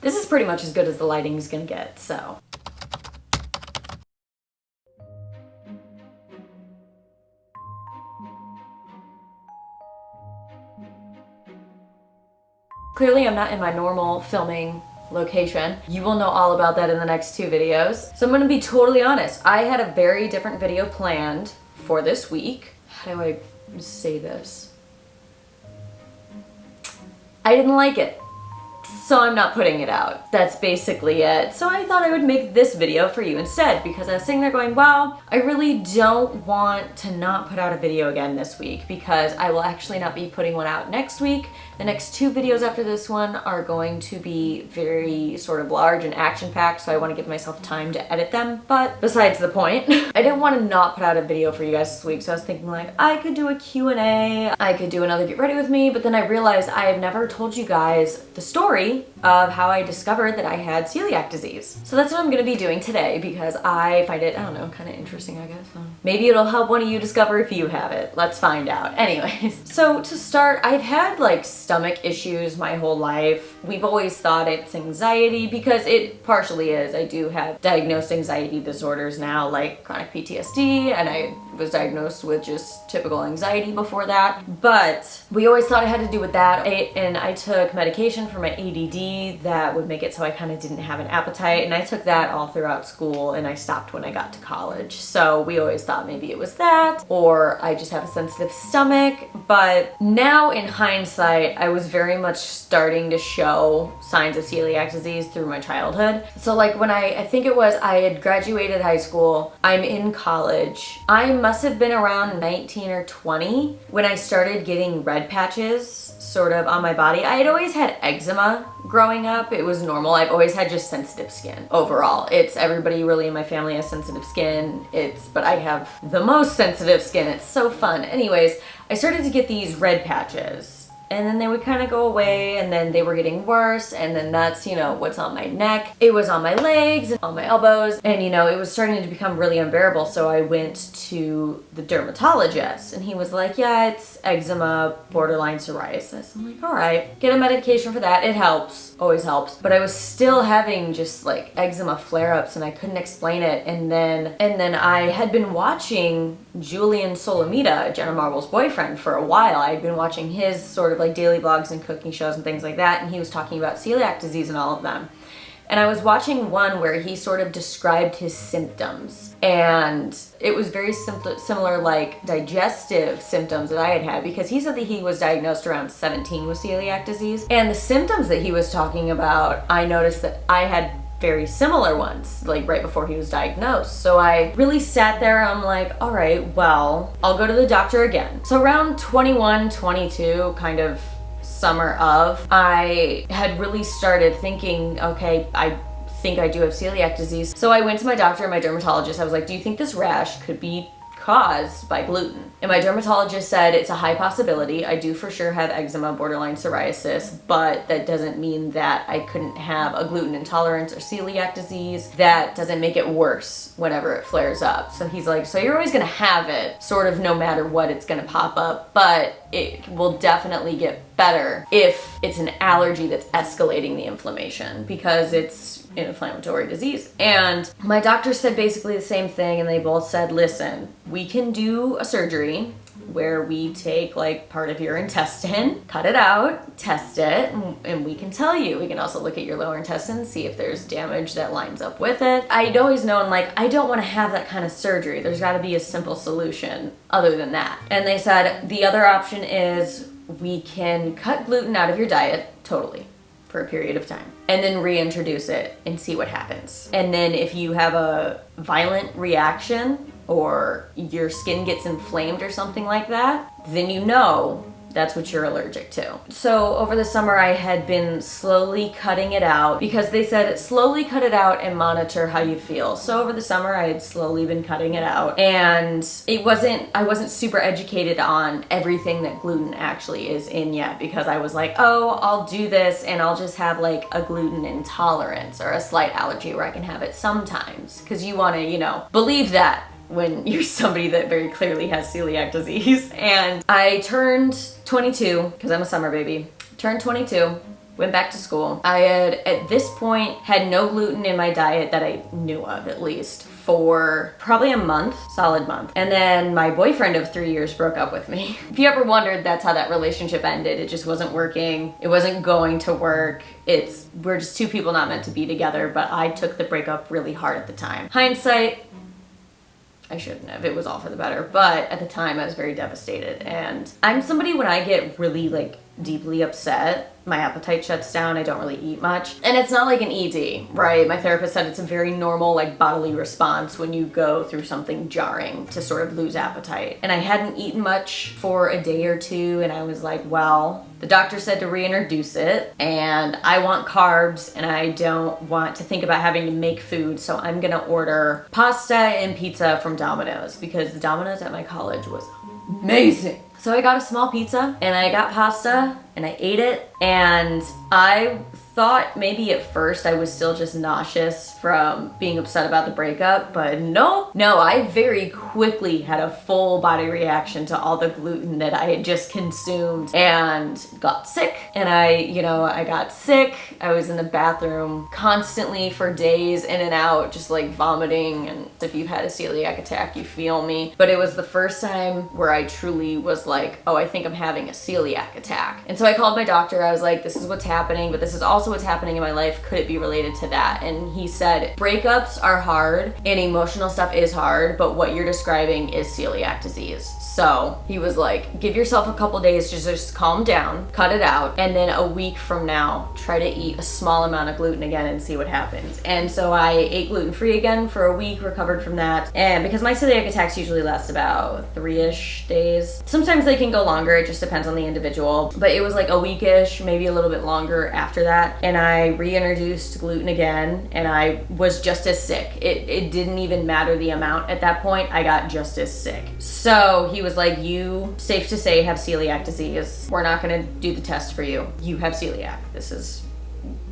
this is pretty much as good as the lighting is gonna get, so. Clearly I'm not in my normal filming location. You will know all about that in the next 2 videos. So I'm gonna be totally honest. I had a very different video planned for this week. How do I say this? I didn't like it, so I'm not putting it out. That's basically it. So I thought I would make this video for you instead, because I was sitting there going, wow, I really don't want to not put out a video again this week, because I will actually not be putting one out next week. The next 2 videos after this one are going to be very sort of large and action-packed, so I want to give myself time to edit them, but besides the point. I didn't want to not put out a video for you guys this week, so I was thinking like, I could do a Q&A, I could do another Get Ready With Me, but then I realized I have never told you guys the story of how I discovered that I had celiac disease. So that's what I'm going to be doing today, because I find it, I don't know, kind of interesting, I guess. Maybe it'll help one of you discover if you have it. Let's find out. Anyways, so to start, I've had like stomach issues my whole life. We've always thought it's anxiety, because it partially is. I do have diagnosed anxiety disorders now, like chronic PTSD, and I was diagnosed with just typical anxiety before that. But we always thought it had to do with that. And I took medication for my ADD that would make it so I kind of didn't have an appetite, and I took that all throughout school, and I stopped when I got to college. So we always thought maybe it was that, or I just have a sensitive stomach. But now in hindsight, I was very much starting to show signs of celiac disease through my childhood. So like when I think it was, I had graduated high school, I'm in college. I must have been around 19 or 20 when I started getting red patches sort of on my body. I had always had eczema growing up. It was normal. I've always had just sensitive skin overall. It's everybody really in my family has sensitive skin. But I have the most sensitive skin. It's so fun. Anyways, I started to get these red patches. And then they would kind of go away, and then they were getting worse, and then that's, you know, what's on my neck. It was on my legs and on my elbows, and you know, it was starting to become really unbearable. So I went to the dermatologist, and he was like, yeah, it's eczema, borderline psoriasis. I'm like, all right, get a medication for that. It helps, always helps. But I was still having just like eczema flare-ups, and I couldn't explain it. And then I had been watching Julian Solomita, Jenna Marbles' boyfriend, for a while. I had been watching his sort of like daily vlogs and cooking shows and things like that, and he was talking about celiac disease and all of them. And I was watching one where he sort of described his symptoms, and it was very similar like digestive symptoms that I had had, because he said that he was diagnosed around 17 with celiac disease, and the symptoms that he was talking about, I noticed that I had very similar ones, like right before he was diagnosed. So I really sat there, I'm like, all right, well, I'll go to the doctor again. So around 21, 22, kind of summer of, I had really started thinking, okay, I think I do have celiac disease. So I went to my doctor, my dermatologist. I was like, do you think this rash could be caused by gluten? And my dermatologist said it's a high possibility. I do for sure have eczema, borderline psoriasis, but that doesn't mean that I couldn't have a gluten intolerance or celiac disease. That doesn't make it worse whenever it flares up. So he's like, so you're always gonna have it, sort of no matter what, it's gonna pop up, but it will definitely get better if it's an allergy that's escalating the inflammation, because it's an inflammatory disease. And my doctor said basically the same thing, and they both said, listen, we can do a surgery where we take like part of your intestine, cut it out, test it, and we can tell you. We can also look at your lower intestine, see if there's damage that lines up with it. I'd always known, like, I don't want to have that kind of surgery. There's got to be a simple solution other than that. And they said the other option is we can cut gluten out of your diet totally for a period of time, and then reintroduce it and see what happens. And then if you have a violent reaction or your skin gets inflamed or something like that, then you know that's what you're allergic to. So over the summer I had been slowly cutting it out, because they said slowly cut it out and monitor how you feel. So over the summer I had slowly been cutting it out, and I wasn't super educated on everything that gluten actually is in yet, because I was like, oh, I'll do this and I'll just have like a gluten intolerance or a slight allergy where I can have it sometimes, because you want to, you know, believe that when you're somebody that very clearly has celiac disease. And I turned 22, because I'm a summer baby, turned 22, went back to school. I had, at this point, had no gluten in my diet that I knew of, at least, for probably a month, solid month. And then my boyfriend of 3 years broke up with me. If you ever wondered, that's how that relationship ended. It just wasn't working. It wasn't going to work. We're just two people not meant to be together, but I took the breakup really hard at the time. Hindsight, I shouldn't have. It was all for the better. But at the time, I was very devastated. And I'm somebody, when I get really like deeply upset, my appetite shuts down. I don't really eat much. And it's not like an ED, right? My therapist said it's a very normal like bodily response when you go through something jarring to sort of lose appetite. And I hadn't eaten much for a day or two, and I was like, well, the doctor said to reintroduce it, and I want carbs and I don't want to think about having to make food, so I'm gonna order pasta and pizza from Domino's, because the Domino's at my college was amazing. So I got a small pizza and I got pasta and I ate it, and I thought maybe at first I was still just nauseous from being upset about the breakup, but no, I very quickly had a full body reaction to all the gluten that I had just consumed and got sick. And I got sick. I was in the bathroom constantly for days, in and out, just like vomiting. And if you've had a celiac attack, you feel me. But it was the first time where I truly was like, oh, I think I'm having a celiac attack. And so I called my doctor. I was like, this is what's happening, but this is also what's happening in my life. Could it be related to that? And he said, breakups are hard and emotional stuff is hard, but what you're describing is celiac disease. So he was like, give yourself a couple days to just calm down, cut it out, and then a week from now, try to eat a small amount of gluten again and see what happens. And so I ate gluten-free again for a week, recovered from that. And because my celiac attacks usually last about 3-ish days, sometimes they can go longer, it just depends on the individual, but it was like a weekish, maybe a little bit longer after that. And I reintroduced gluten again, and I was just as sick. It didn't even matter the amount at that point, I got just as sick. So he was like, you, safe to say, have celiac disease. We're not gonna do the test for you. You have celiac.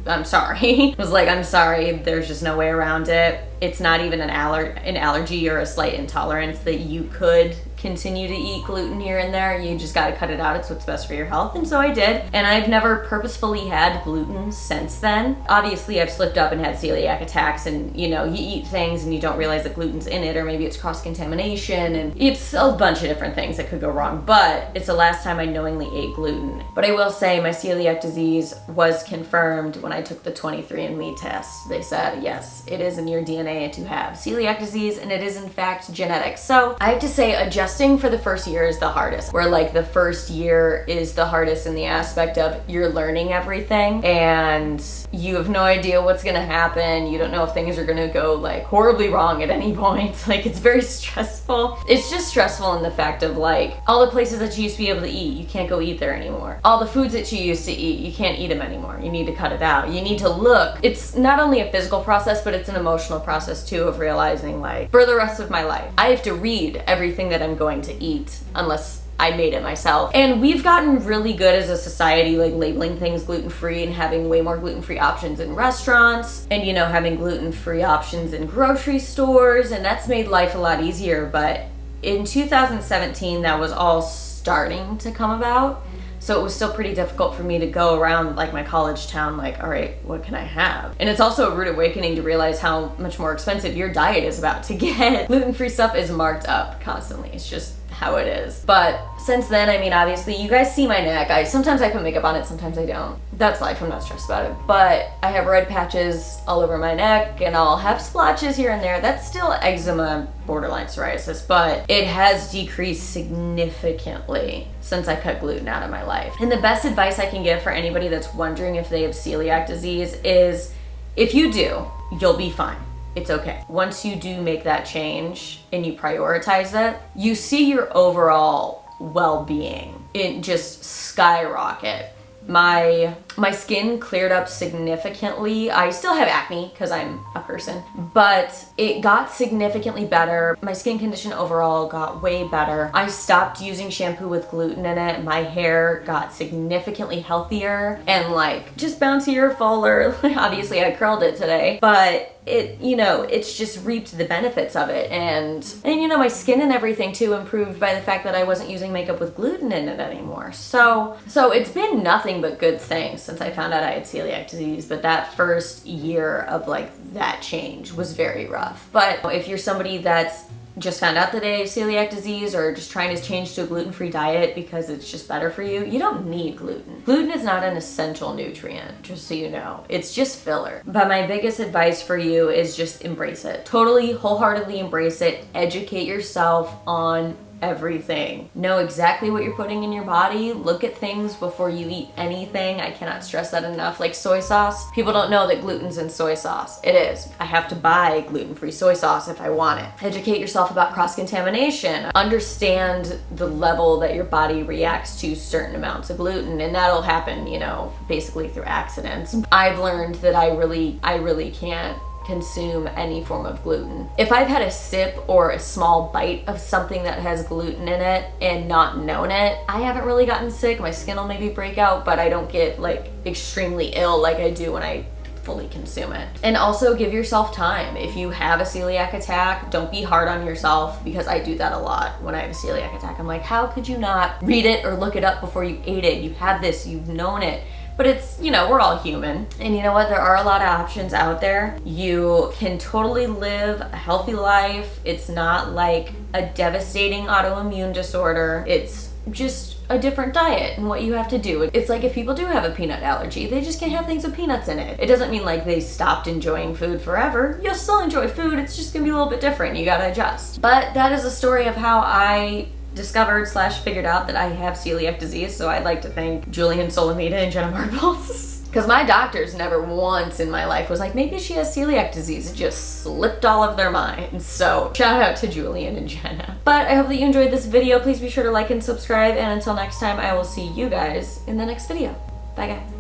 I'm sorry. I was like, I'm sorry, there's just no way around it. It's not even an allergy or a slight intolerance that you could continue to eat gluten here and there. You just gotta cut it out. It's what's best for your health. And so I did. And I've never purposefully had gluten since then. Obviously, I've slipped up and had celiac attacks, and you eat things and you don't realize that gluten's in it, or maybe it's cross-contamination, and it's a bunch of different things that could go wrong. But it's the last time I knowingly ate gluten. But I will say my celiac disease was confirmed when I took the 23andMe test. They said, yes, it is in your DNA to have celiac disease, and it is in fact genetic. So I have to say, adjusting for the first year is the hardest, where like the first year is the hardest in the aspect of you're learning everything and you have no idea what's gonna happen. You don't know if things are gonna go like horribly wrong at any point. Like, it's very stressful. It's just stressful in the fact of like all the places that you used to be able to eat, you can't go eat there anymore. All the foods that you used to eat, you can't eat them anymore. You need to cut it out. You need to look. It's not only a physical process, but it's an emotional process too, of realizing like for the rest of my life, I have to read everything that I'm going to eat unless I made it myself. And we've gotten really good as a society, like labeling things gluten-free and having way more gluten-free options in restaurants, and having gluten-free options in grocery stores, and that's made life a lot easier. But in 2017, that was all starting to come about. So it was still pretty difficult for me to go around like my college town like, all right, what can I have? And it's also a rude awakening to realize how much more expensive your diet is about to get. Gluten-free stuff is marked up constantly. It's just how it is. But since then, I mean, obviously you guys see my neck. Sometimes I put makeup on it, sometimes I don't. That's life, I'm not stressed about it. But I have red patches all over my neck, and I'll have splotches here and there. That's still eczema, borderline psoriasis, but it has decreased significantly since I cut gluten out of my life. And the best advice I can give for anybody that's wondering if they have celiac disease is, if you do, you'll be fine. It's okay. Once you do make that change and you prioritize it, you see your overall well-being, it just skyrocket. My skin cleared up significantly. I still have acne because I'm a person person. But it got significantly better. My skin condition overall got way better. I stopped using shampoo with gluten in it. My hair got significantly healthier and like just bouncier, fuller. Obviously I curled it today, but it, you know, it's just reaped the benefits of it. And you know, my skin and everything too improved by the fact that I wasn't using makeup with gluten in it anymore. So it's been nothing but good things since I found out I had celiac disease. But that first year of like that change was very rough. But if you're somebody that's just found out that they have celiac disease or just trying to change to a gluten-free diet because it's just better for you, you don't need gluten. Gluten is not an essential nutrient, just so you know. It's just filler. But my biggest advice for you is just embrace it. Totally, wholeheartedly embrace it. Educate yourself on everything. Know exactly what you're putting in your body. Look at things before you eat anything. I cannot stress that enough. Like soy sauce. People don't know that gluten's in soy sauce. It is. I have to buy gluten-free soy sauce if I want it. Educate yourself about cross-contamination. Understand the level that your body reacts to certain amounts of gluten, and that'll happen, you know, basically through accidents. I've learned that I really can't consume any form of gluten. If I've had a sip or a small bite of something that has gluten in it and not known it, I haven't really gotten sick. My skin will maybe break out, but I don't get like extremely ill like I do when I fully consume it. And also give yourself time. If you have a celiac attack, don't be hard on yourself, because I do that a lot when I have a celiac attack. I'm like, how could you not read it or look it up before you ate it? You have this, you've known it. But it's, you know, we're all human. And you know what? There are a lot of options out there. You can totally live a healthy life. It's not like a devastating autoimmune disorder. It's just a different diet and what you have to do. It's like if people do have a peanut allergy, they just can't have things with peanuts in it. It doesn't mean like they stopped enjoying food forever. You'll still enjoy food. It's just gonna be a little bit different. You gotta adjust. But that is a story of how I discovered / figured out that I have celiac disease. So I'd like to thank Julian Solomita and Jenna Marbles. Because my doctors never once in my life was like, maybe she has celiac disease. It just slipped all of their minds. So shout out to Julian and Jenna. But I hope that you enjoyed this video. Please be sure to like and subscribe. And until next time, I will see you guys in the next video. Bye guys.